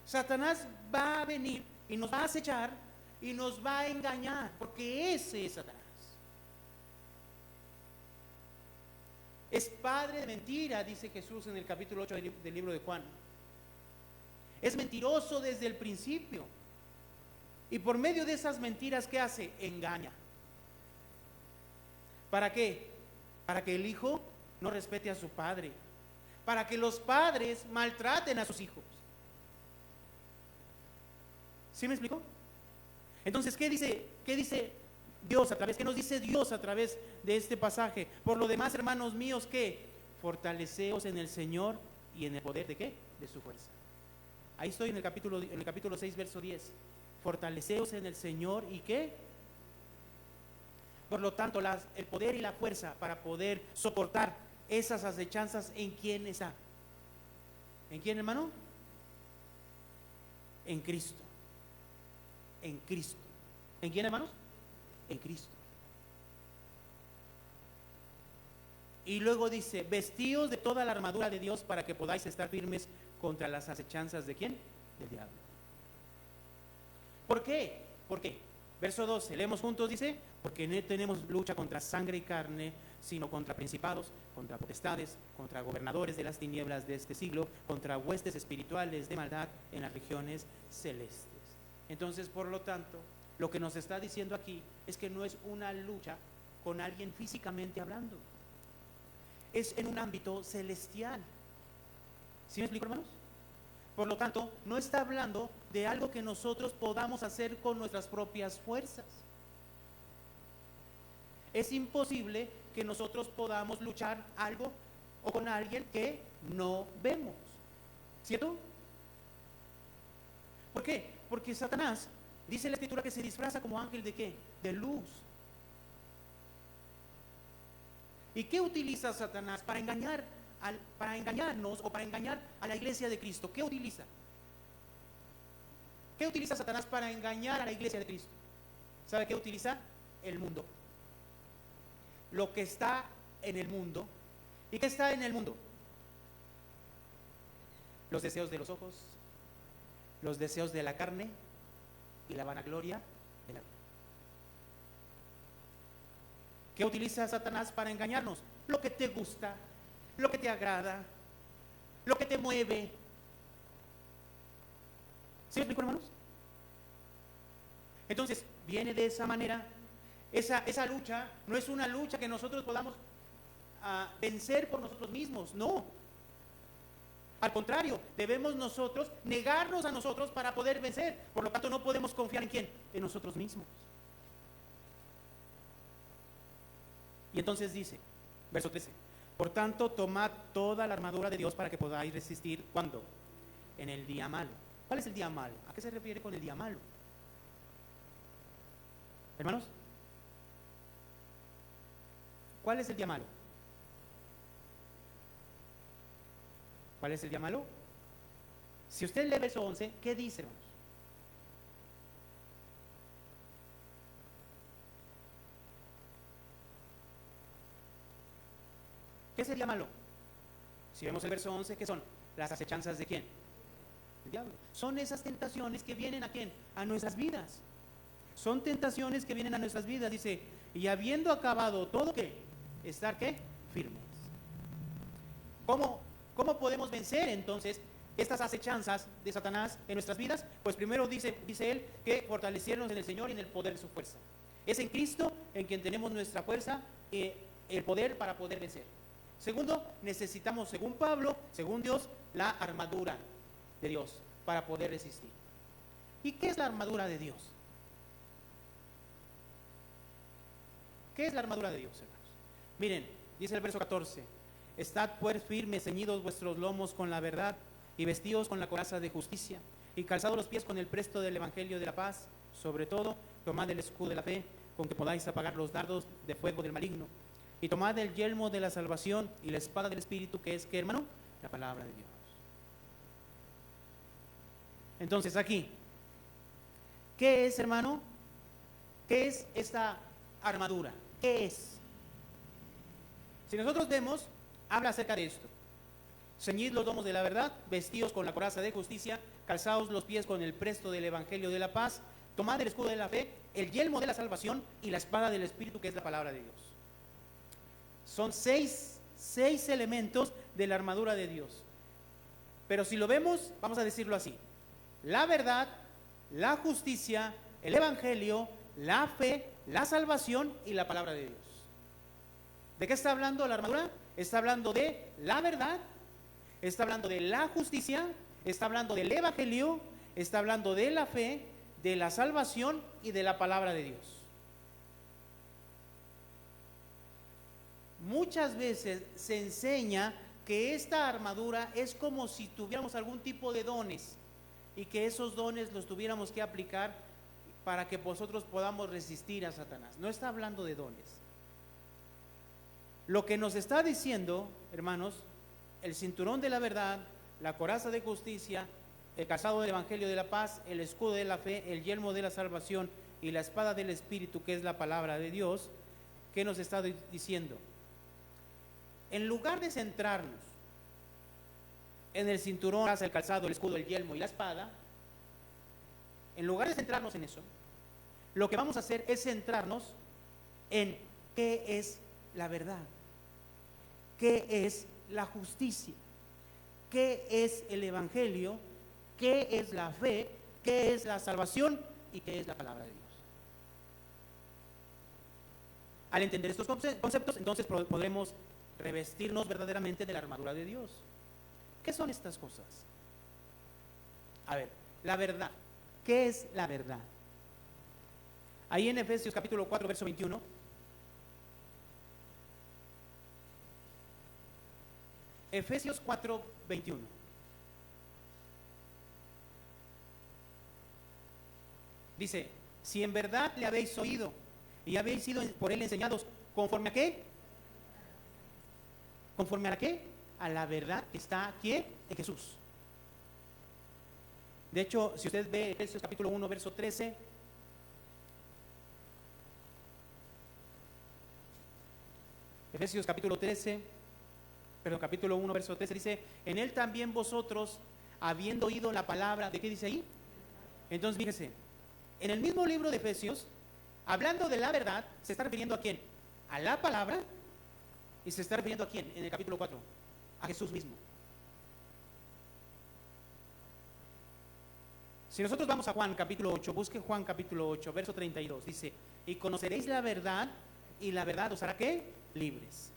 Satanás va a venir y nos va a acechar y nos va a engañar, porque ese es Satanás. Es padre de mentira, dice Jesús en el capítulo 8 del libro de Juan. Es mentiroso desde el principio. Y por medio de esas mentiras, ¿qué hace? Engaña. ¿Para qué? Para que el hijo no respete a su padre. Para que los padres maltraten a sus hijos. ¿Sí me explico? Entonces, ¿qué dice Dios a través? ¿Qué nos dice Dios a través de este pasaje? Por lo demás, hermanos míos, ¿qué? Fortaleceos en el Señor y en el poder ¿de qué? De su fuerza. Ahí estoy en el capítulo 6, verso 10. Fortaleceos en el Señor y ¿qué? Por lo tanto, el poder y la fuerza para poder soportar esas acechanzas, ¿en quién está? ¿En quién, hermano? En Cristo. En Cristo. ¿En quién, hermanos? En Cristo. Y luego dice, vestíos de toda la armadura de Dios para que podáis estar firmes contra las acechanzas ¿de quién? Del diablo. ¿Por qué? ¿Por qué? Verso 12, leemos juntos, dice, porque no tenemos lucha contra sangre y carne, sino contra principados, contra potestades, contra gobernadores de las tinieblas de este siglo, contra huestes espirituales de maldad en las regiones celestes. Entonces, por lo tanto, lo que nos está diciendo aquí es que no es una lucha con alguien físicamente hablando, es en un ámbito celestial. ¿Sí me explico, hermanos? Por lo tanto, no está hablando de algo que nosotros podamos hacer con nuestras propias fuerzas. Es imposible que nosotros podamos luchar algo o con alguien que no vemos. ¿Cierto? ¿Por qué? Porque Satanás, dice la Escritura, que se disfraza como ángel ¿de qué? De luz. ¿Y qué utiliza Satanás para engañarnos o para engañar a la iglesia de Cristo? ¿Qué utiliza? ¿Qué utiliza Satanás para engañar a la iglesia de Cristo? ¿Sabe qué utiliza? El mundo. Lo que está en el mundo. ¿Y qué está en el mundo? Los deseos de los ojos, los deseos de la carne y la vanagloria de la vida. ¿Qué utiliza Satanás para engañarnos? Lo que te gusta, lo que te agrada, lo que te mueve. ¿Sí me explico, hermanos? Entonces, viene de esa manera. Esa lucha no es una lucha que nosotros podamos vencer por nosotros mismos, no. Al contrario, debemos nosotros negarnos a nosotros para poder vencer. Por lo tanto, no podemos confiar ¿en quién? En nosotros mismos. Y entonces dice, verso 13, por tanto, tomad toda la armadura de Dios para que podáis resistir, ¿cuándo? En el día malo. ¿Cuál es el día malo? ¿A qué se refiere con el día malo? Hermanos, ¿cuál es el día malo? ¿Cuál es el día malo? Si usted lee verso 11, ¿qué dice, hermanos? ¿Qué es el día malo? Si vemos el verso 11, ¿qué son? Las acechanzas ¿de quién? El diablo. Son esas tentaciones que vienen ¿a quién? A nuestras vidas. Son tentaciones que vienen a nuestras vidas. Dice, y habiendo acabado todo, ¿qué? Estar, ¿qué? Firmes. ¿Cómo podemos vencer entonces estas acechanzas de Satanás en nuestras vidas? Pues primero dice él que fortalecernos en el Señor y en el poder de su fuerza. Es en Cristo en quien tenemos nuestra fuerza y el poder para poder vencer. Segundo, necesitamos, según Pablo, según Dios, la armadura de Dios para poder resistir. ¿Y qué es la armadura de Dios? ¿Qué es la armadura de Dios, hermanos? Miren, dice el verso 14: estad pues firmes, ceñidos vuestros lomos con la verdad, y vestidos con la coraza de justicia, y calzados los pies con el presto del evangelio de la paz. Sobre todo, tomad el escudo de la fe, con que podáis apagar los dardos de fuego del maligno. Y tomad el yelmo de la salvación y la espada del Espíritu, que es, ¿qué, hermano? La palabra de Dios. Entonces, aquí, ¿qué es, hermano? ¿Qué es esta armadura? ¿Qué es? Si nosotros vemos, habla acerca de esto: ceñid los lomos de la verdad, vestidos con la coraza de justicia, calzados los pies con el presto del evangelio de la paz, tomad el escudo de la fe, el yelmo de la salvación y la espada del Espíritu, que es la palabra de Dios. Son seis elementos de la armadura de Dios. Pero si lo vemos, vamos a decirlo así: la verdad, la justicia, el evangelio, la fe, la salvación y la palabra de Dios. ¿De qué está hablando la armadura? Está hablando de la verdad, está hablando de la justicia, está hablando del evangelio, está hablando de la fe, de la salvación y de la palabra de Dios. Muchas veces se enseña que esta armadura es como si tuviéramos algún tipo de dones y que esos dones los tuviéramos que aplicar para que nosotros podamos resistir a Satanás. No está hablando de dones. Lo que nos está diciendo, hermanos, el cinturón de la verdad, la coraza de justicia, el calzado del evangelio de la paz, el escudo de la fe, el yelmo de la salvación y la espada del Espíritu, que es la palabra de Dios, ¿qué nos está diciendo? En lugar de centrarnos en el cinturón, el calzado, el escudo, el yelmo y la espada, en lugar de centrarnos en eso, lo que vamos a hacer es centrarnos en qué es la verdad, qué es la justicia, qué es el evangelio, qué es la fe, qué es la salvación y qué es la palabra de Dios. Al entender estos conceptos, entonces podremos revestirnos verdaderamente de la armadura de Dios. ¿Qué son estas cosas? A ver, la verdad. ¿Qué es la verdad? Ahí en Efesios capítulo 4, verso 21. Efesios 4, 21. Dice: si en verdad le habéis oído y habéis sido por él enseñados, ¿conforme a qué? ¿Conforme a qué? A la verdad que está aquí en Jesús. De hecho, si usted ve Efesios capítulo 1, verso 13, Efesios capítulo 1, verso 13 dice: en él también vosotros, habiendo oído la palabra, ¿de qué dice ahí? Entonces, fíjese, en el mismo libro de Efesios, hablando de la verdad, ¿se está refiriendo a quién? A la palabra. ¿Y se está refiriendo a quién en el capítulo 4? A Jesús mismo. Si nosotros vamos a Juan capítulo 8, busque Juan capítulo 8, verso 32, dice: y conoceréis la verdad, y la verdad os hará ¿qué? Libres.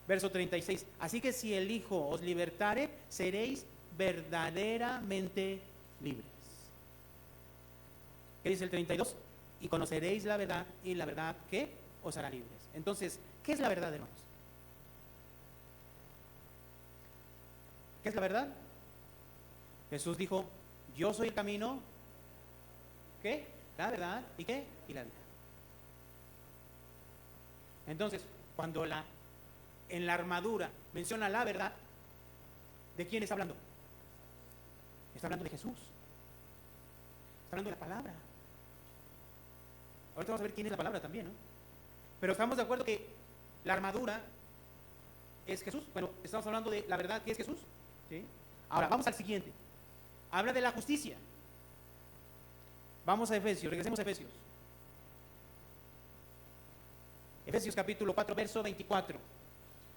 Verso 36, así que si el Hijo os libertare, seréis verdaderamente libres. ¿Qué dice el 32? Y conoceréis la verdad, y la verdad ¿qué? Os hará libres. Entonces, ¿qué es la verdad, hermanos? ¿Qué es la verdad? Jesús dijo: yo soy el camino, ¿qué? La verdad, ¿y qué? Y la vida. Entonces, cuando en la armadura menciona la verdad, ¿de quién está hablando? Está hablando de Jesús. Está hablando de la palabra. Ahorita vamos a ver quién es la palabra también, ¿no? Pero estamos de acuerdo que la armadura es Jesús. Bueno, estamos hablando de la verdad que es Jesús, ¿sí? Ahora, vamos al siguiente. Habla de la justicia. Vamos a Efesios, regresemos a Efesios. Efesios capítulo 4, verso 24.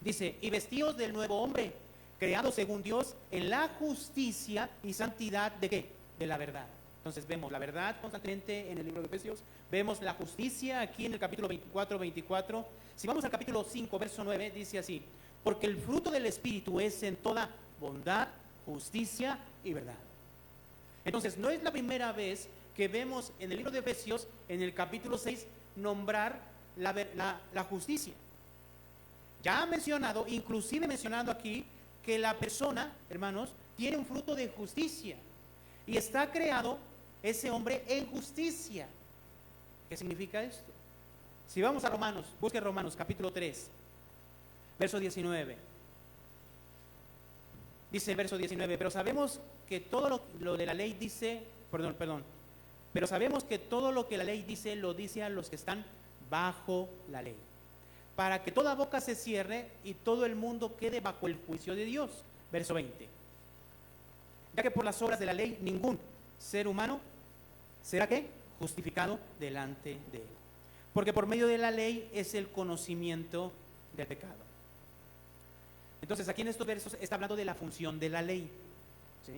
Dice, y vestíos del nuevo hombre, creado según Dios en la justicia y santidad de ¿qué? De la verdad. Entonces vemos la verdad constantemente en el libro de Efesios, vemos la justicia aquí en el capítulo 24. Si vamos al capítulo 5, verso 9, dice así, porque el fruto del Espíritu es en toda bondad, justicia y verdad. Entonces no es la primera vez que vemos en el libro de Efesios, en el capítulo 6, nombrar la justicia. Ya ha mencionado, inclusive mencionando aquí, que la persona, hermanos, tiene un fruto de justicia y está creado ese hombre en justicia. ¿Qué significa esto? Si vamos a Romanos, busque Romanos capítulo 3, verso 19. Dice el verso 19, pero sabemos que todo lo de la ley dice, pero sabemos que todo lo que la ley dice, lo dice a los que están bajo la ley, para que toda boca se cierre y todo el mundo quede bajo el juicio de Dios. Verso 20. Ya que por las obras de la ley ningún ser humano será ¿qué? Justificado delante de él. Porque por medio de la ley es el conocimiento del pecado. Entonces aquí en estos versos está hablando de la función de la ley. ¿Sí?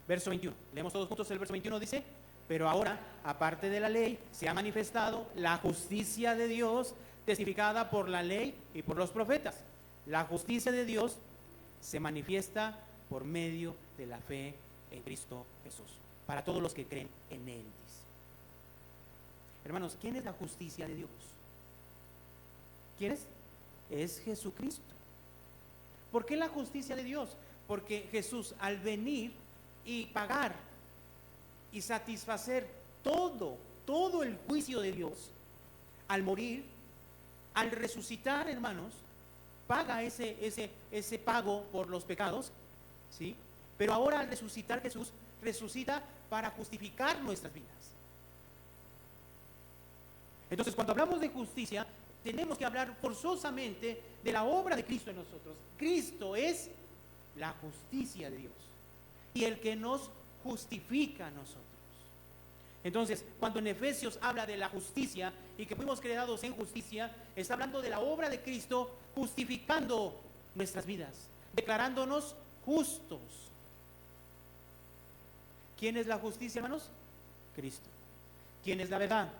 Verso 21. Leemos todos juntos el verso 21, dice, pero ahora, aparte de la ley, se ha manifestado la justicia de Dios, testificada por la ley y por los profetas. La justicia de Dios se manifiesta por medio de la fe en Cristo Jesús, para todos los que creen en Él, dice. Hermanos, ¿quién es la justicia de Dios? ¿Quién es? Es Jesucristo. ¿Por qué la justicia de Dios? Porque Jesús, al venir y pagar y satisfacer todo el juicio de Dios, al morir, al resucitar, hermanos, paga ese pago por los pecados, ¿sí? Pero ahora al resucitar Jesús, resucita para justificar nuestras vidas. Entonces, cuando hablamos de justicia, tenemos que hablar forzosamente de la obra de Cristo en nosotros. Cristo es la justicia de Dios y el que nos justifica a nosotros. Entonces, cuando en Efesios habla de la justicia y que fuimos creados en justicia, está hablando de la obra de Cristo justificando nuestras vidas, declarándonos justos. ¿Quién es la justicia, hermanos? Cristo. ¿Quién es la verdad?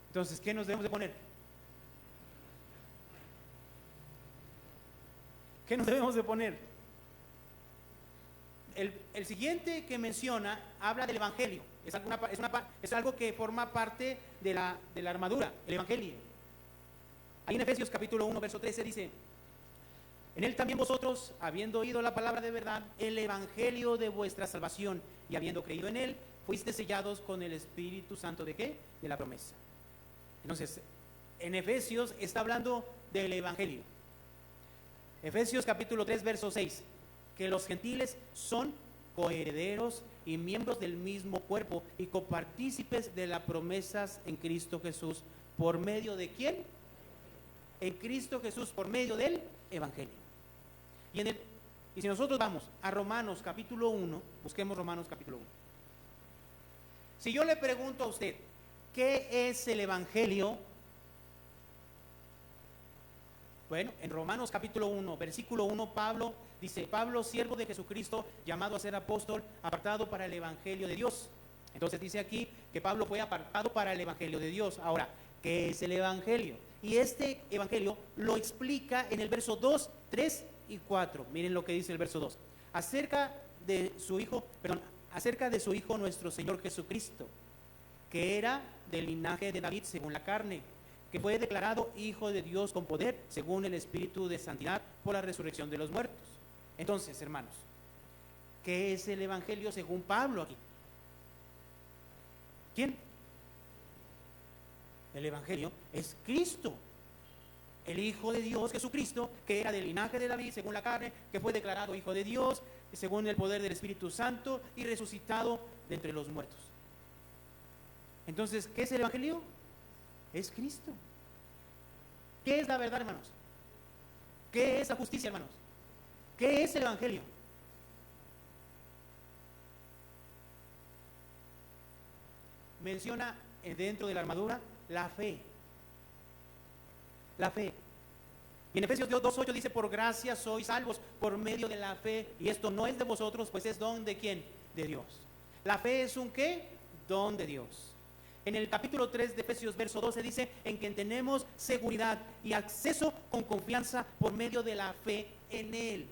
Entonces, ¿qué nos debemos de poner? ¿Qué nos debemos de poner? El siguiente que menciona habla del Evangelio. Es algo que forma parte de la armadura, el Evangelio. Ahí en Efesios capítulo 1, verso 13 dice, en él también vosotros, habiendo oído la palabra de verdad, el Evangelio de vuestra salvación, y habiendo creído en él, fuiste sellados con el Espíritu Santo ¿de qué? De la promesa. Entonces, en Efesios está hablando del Evangelio. Efesios capítulo 3, verso 6, que los gentiles son coherederos y miembros del mismo cuerpo y copartícipes de las promesas en Cristo Jesús. ¿Por medio de quién? En Cristo Jesús, por medio del Evangelio. Y si nosotros vamos a Romanos capítulo 1, busquemos Romanos capítulo 1. Si yo le pregunto a usted, ¿qué es el Evangelio? Bueno, en Romanos capítulo 1, versículo 1, Pablo dice, Pablo, siervo de Jesucristo, llamado a ser apóstol, apartado para el Evangelio de Dios. Entonces dice aquí que Pablo fue apartado para el Evangelio de Dios. Ahora, ¿qué es el Evangelio? Y este Evangelio lo explica en el verso 2, 3 y 4. Miren lo que dice el verso 2. Acerca de su Hijo nuestro Señor Jesucristo, que era del linaje de David según la carne, que fue declarado Hijo de Dios con poder, según el Espíritu de santidad, por la resurrección de los muertos. Entonces, hermanos, ¿qué es el Evangelio según Pablo aquí? ¿Quién? El Evangelio es Cristo, el Hijo de Dios, Jesucristo, que era del linaje de David según la carne, que fue declarado Hijo de Dios, según el poder del Espíritu Santo, y resucitado de entre los muertos. Entonces, ¿qué es el Evangelio? Es Cristo. ¿Qué es la verdad, hermanos? ¿Qué es la justicia, hermanos? ¿Qué es el Evangelio? menciona dentro de la armadura la fe. La fe. Y en Efesios 2:8 dice, por gracia sois salvos por medio de la fe, y esto no es de vosotros, pues es don de ¿quién? De Dios. La fe es un ¿qué? Don de Dios. En el capítulo 3 de Efesios verso 12 dice, en que tenemos seguridad y acceso con confianza por medio de la fe en Él.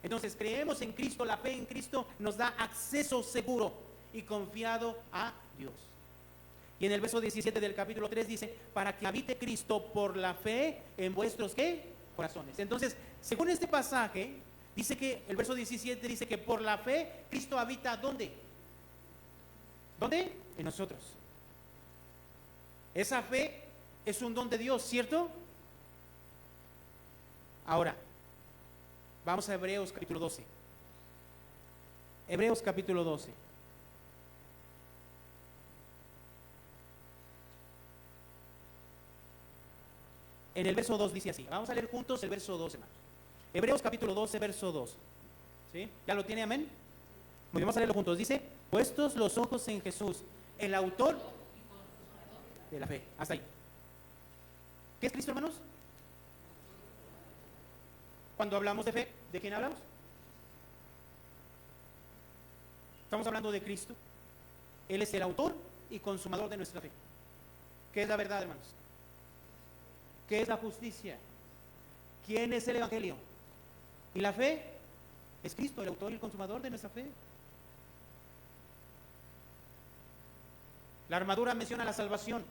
Entonces creemos en Cristo, la fe en Cristo nos da acceso seguro y confiado a Dios. Y en el verso 17 del capítulo 3 dice, para que habite Cristo por la fe en vuestros ¿qué? Corazones. Entonces, según este pasaje, dice que el verso 17 dice que por la fe Cristo habita ¿dónde? ¿Dónde? En nosotros. Esa fe es un don de Dios, ¿cierto? Ahora, vamos a Hebreos capítulo 12. Hebreos capítulo 12. En el verso 2 dice así. Vamos a leer juntos el verso 2, hermanos. Hebreos capítulo 12, verso 2. ¿Sí? ¿Ya lo tiene, amén? Muy bien, vamos a leerlo juntos. Dice, puestos los ojos en Jesús, el autor de la fe. Hasta ahí. ¿Qué es Cristo, hermanos? Cuando hablamos de fe, ¿de quién hablamos? Estamos hablando de Cristo. Él es el autor y consumador de nuestra fe. ¿Qué es la verdad, hermanos? ¿Qué es la justicia? ¿Quién es el evangelio? ¿Y la fe? Es Cristo, el autor y el consumador de nuestra fe. La armadura menciona la salvación.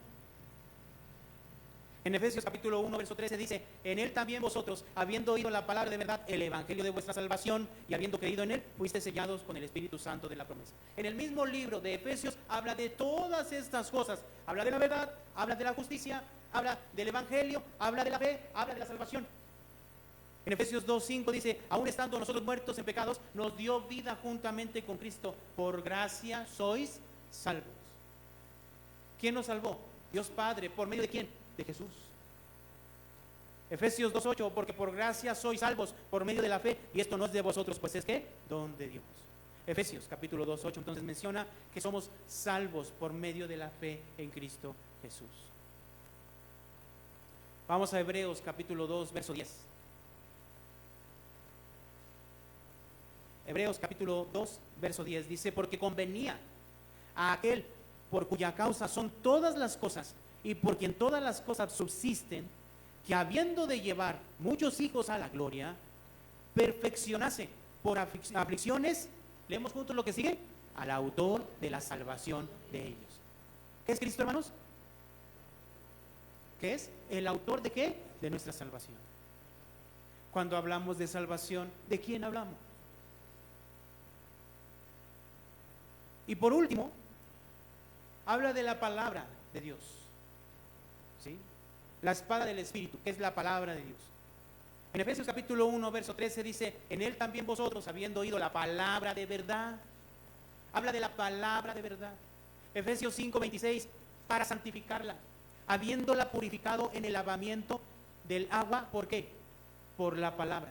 En Efesios capítulo 1, verso 13 dice, en Él también vosotros, habiendo oído la palabra de verdad, el evangelio de vuestra salvación, y habiendo creído en Él, fuiste sellados con el Espíritu Santo de la promesa. En el mismo libro de Efesios habla de todas estas cosas. Habla de la verdad, habla de la justicia, habla del evangelio, habla de la fe, habla de la salvación. En Efesios 2:5 dice, aun estando nosotros muertos en pecados, nos dio vida juntamente con Cristo. Por gracia sois salvos. ¿Quién nos salvó? Dios Padre. ¿Por medio de quién? De Jesús. Efesios 2:8, porque por gracia sois salvos por medio de la fe, y esto no es de vosotros, pues es ¿qué? Don de Dios. Efesios capítulo 2:8 entonces menciona que somos salvos por medio de la fe en Cristo Jesús. Vamos a Hebreos capítulo 2, verso 10. Hebreos capítulo 2, verso 10 dice, porque convenía a aquel por cuya causa son todas las cosas y por quien todas las cosas subsisten, que habiendo de llevar muchos hijos a la gloria, perfeccionase por aflicciones, leemos juntos lo que sigue, al autor de la salvación de ellos. ¿Qué es Cristo, hermanos? ¿Qué es? El autor de ¿qué? De nuestra salvación. Cuando hablamos de salvación, ¿de quién hablamos? Y por último, habla de la palabra de Dios. ¿Sí? La espada del Espíritu, que es la palabra de Dios. En Efesios capítulo 1, verso 13 dice, en Él también vosotros, habiendo oído la palabra de verdad. Habla de la palabra de verdad. Efesios 5, 26, para santificarla, habiéndola purificado en el lavamiento del agua. ¿Por qué? Por la palabra.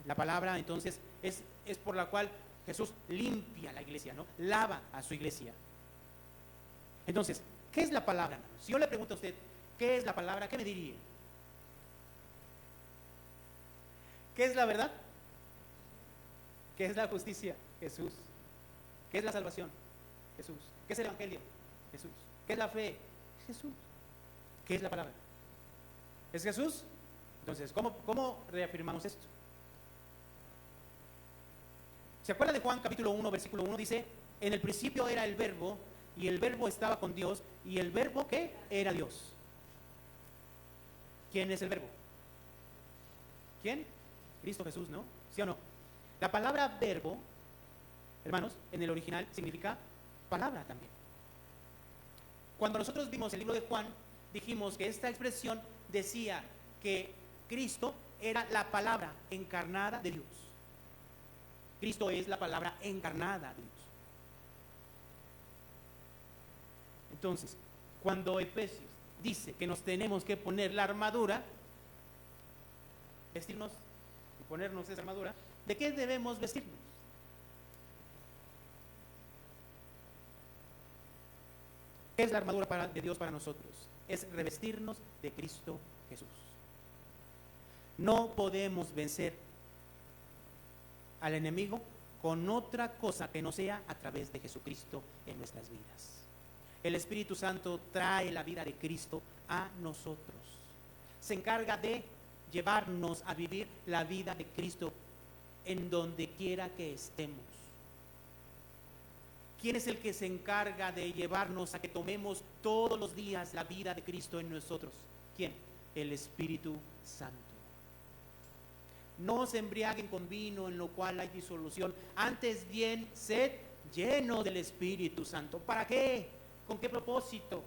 La palabra entonces es por la cual Jesús limpia la iglesia, ¿no? Lava a su iglesia. Entonces, ¿qué es la palabra, hermanos? Si yo le pregunto a usted, ¿qué es la palabra? ¿Qué me diría? ¿Qué es la verdad? ¿Qué es la justicia? Jesús. ¿Qué es la salvación? Jesús. ¿Qué es el evangelio? Jesús. ¿Qué es la fe? Jesús. ¿Qué es la palabra? ¿Es Jesús? Entonces, ¿cómo reafirmamos esto? ¿Se acuerda de Juan capítulo 1, versículo 1? Dice, en el principio era el verbo, y el verbo estaba con Dios, y el verbo ¿qué? Era Dios. ¿Quién es el verbo? ¿Quién? Cristo Jesús, ¿no? ¿Sí o no? La palabra verbo, hermanos, en el original significa palabra también. Cuando nosotros vimos el libro de Juan, dijimos que esta expresión decía que Cristo era la palabra encarnada de Dios. Cristo es la palabra encarnada de Dios. Entonces, cuando Efesios dice que nos tenemos que poner la armadura, vestirnos y ponernos esa armadura, ¿de qué debemos vestirnos? ¿Qué es la armadura de Dios para nosotros? Es revestirnos de Cristo Jesús. No podemos vencer al enemigo con otra cosa que no sea a través de Jesucristo en nuestras vidas. El Espíritu Santo trae la vida de Cristo a nosotros. Se encarga de llevarnos a vivir la vida de Cristo en donde quiera que estemos. ¿Quién es el que se encarga de llevarnos a que tomemos todos los días la vida de Cristo en nosotros? ¿Quién? El Espíritu Santo. No se embriaguen con vino en lo cual hay disolución, antes bien sed lleno del Espíritu Santo. ¿Para qué? ¿Con qué propósito?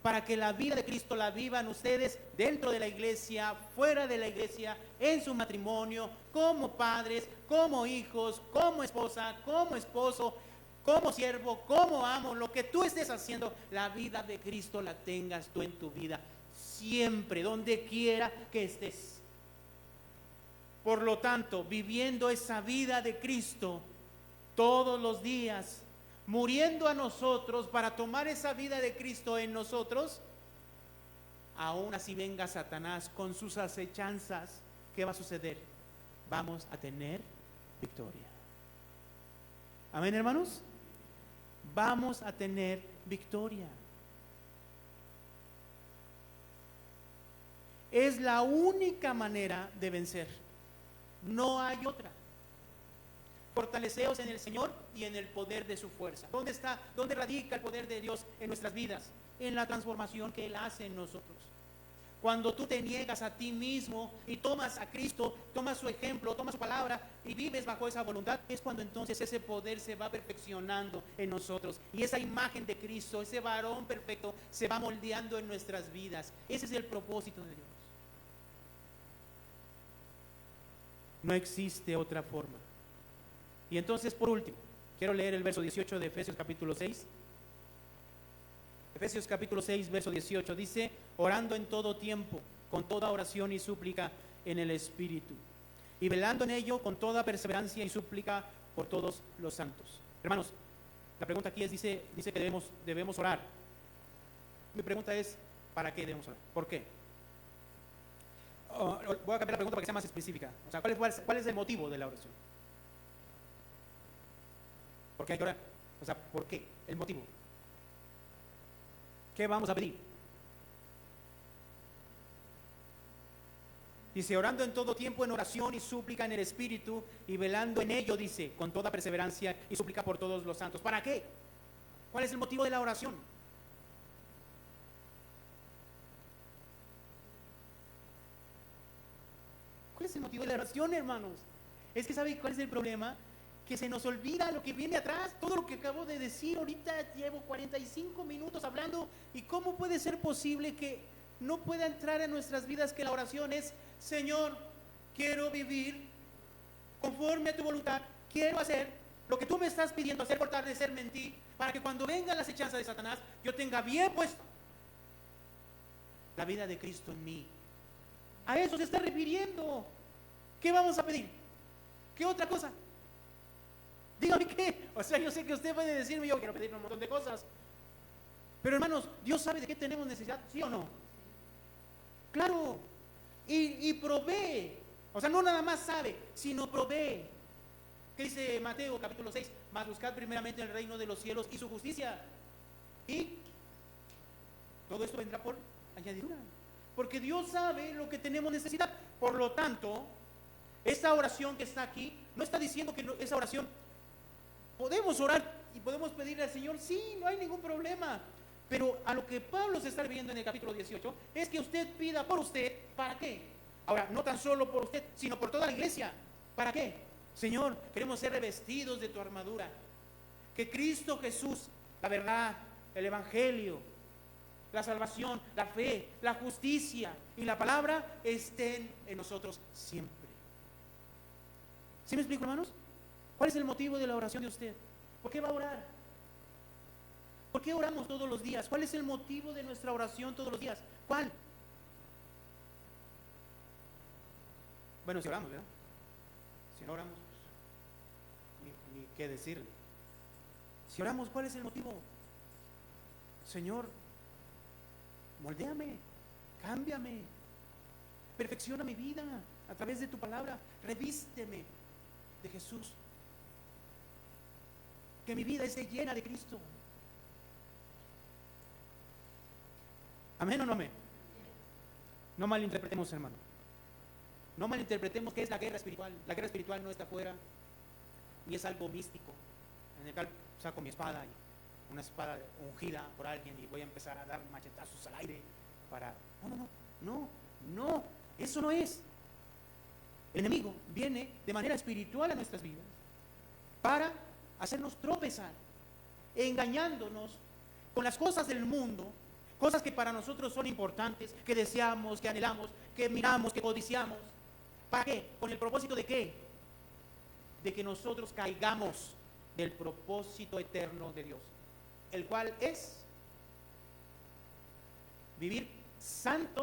Para que la vida de Cristo la vivan ustedes dentro de la iglesia, fuera de la iglesia, en su matrimonio, como padres, como hijos, como esposa, como esposo, como siervo, como amo. Lo que tú estés haciendo, la vida de Cristo la tengas tú en tu vida, siempre, donde quiera que estés. Por lo tanto, viviendo esa vida de Cristo todos los días, muriendo a nosotros para tomar esa vida de Cristo en nosotros, aún así venga Satanás con sus acechanzas, ¿qué va a suceder? Vamos a tener victoria. Amén, hermanos. Vamos a tener victoria. Es la única manera de vencer. No hay otra. Fortaleceos en el Señor y en el poder de su fuerza. ¿Dónde está? ¿Dónde radica el poder de Dios en nuestras vidas? En la transformación que Él hace en nosotros. Cuando tú te niegas a ti mismo y tomas a Cristo, tomas su ejemplo, tomas su palabra y vives bajo esa voluntad, es cuando entonces ese poder se va perfeccionando en nosotros. Y esa imagen de Cristo, ese varón perfecto, se va moldeando en nuestras vidas. Ese es el propósito de Dios. No existe otra forma. Y entonces, por último, quiero leer el verso 18 de Efesios capítulo 6. Efesios capítulo 6, verso 18, dice: orando en todo tiempo, con toda oración y súplica en el Espíritu, y velando en ello con toda perseverancia y súplica por todos los santos. Hermanos, la pregunta aquí es, dice que debemos orar. Mi pregunta es, ¿para qué debemos orar? ¿Por qué? Voy a cambiar la pregunta para que sea más específica. O sea, ¿cuál es el motivo de la oración? ¿Por qué hay que orar? O sea, ¿por qué? El motivo. ¿Qué vamos a pedir? Dice, orando en todo tiempo en oración y súplica en el Espíritu, y velando en ello, dice, con toda perseverancia y súplica por todos los santos. ¿Para qué? ¿Cuál es el motivo de la oración? ¿Cuál es el motivo de la oración, hermanos? Es que ¿sabe cuál es el problema? Que se nos olvida lo que viene atrás, todo lo que acabo de decir. Ahorita llevo 45 minutos hablando, y ¿cómo puede ser posible que no pueda entrar en nuestras vidas que la oración es: Señor, quiero vivir conforme a tu voluntad, quiero hacer lo que tú me estás pidiendo hacer, fortalecerme en ti, para que cuando vengan las hechanzas de Satanás, yo tenga bien puesto la vida de Cristo en mí? A eso se está refiriendo. ¿Qué vamos a pedir? ¿Qué otra cosa? Dígame qué. O sea, yo sé que usted puede decirme, yo quiero pedir un montón de cosas, pero hermanos, Dios sabe de qué tenemos necesidad, ¿sí o no? Claro. Y provee. O sea, no nada más sabe, sino provee. ¿Qué dice Mateo capítulo 6? Mas buscad primeramente el reino de los cielos y su justicia, y todo esto vendrá por añadidura. Porque Dios sabe lo que tenemos necesidad. Por lo tanto, esta oración que está aquí no está diciendo que esa oración podemos orar y podemos pedirle al Señor, sí, no hay ningún problema. Pero a lo que Pablo se está refiriendo en el capítulo 18 es que usted pida por usted. ¿Para qué? Ahora, no tan solo por usted, sino por toda la iglesia. ¿Para qué? Señor, queremos ser revestidos de tu armadura. Que Cristo Jesús, la verdad, el evangelio, la salvación, la fe, la justicia y la palabra estén en nosotros siempre. ¿Sí me explico, hermanos? ¿Cuál es el motivo de la oración de usted? ¿Por qué va a orar? ¿Por qué oramos todos los días? ¿Cuál es el motivo de nuestra oración todos los días? ¿Cuál? Bueno, si oramos, ¿verdad? Si no oramos, pues, ni qué decirle. Si oramos, ¿cuál es el motivo? Señor, moldéame, cámbiame, perfecciona mi vida a través de tu palabra, revísteme de Jesús, que mi vida esté llena de Cristo. ¿Amén o no amén? No malinterpretemos, hermano. No malinterpretemos qué es la guerra espiritual. La guerra espiritual no está afuera, ni es algo místico, en el cual saco mi espada, una espada ungida por alguien, y voy a empezar a dar machetazos al aire para... No, eso no es. El enemigo viene de manera espiritual a nuestras vidas para hacernos tropezar, engañándonos con las cosas del mundo, cosas que para nosotros son importantes, que deseamos, que anhelamos, que miramos, que codiciamos. ¿Para qué? ¿Con el propósito de qué? De que nosotros caigamos del propósito eterno de Dios, el cual es vivir santos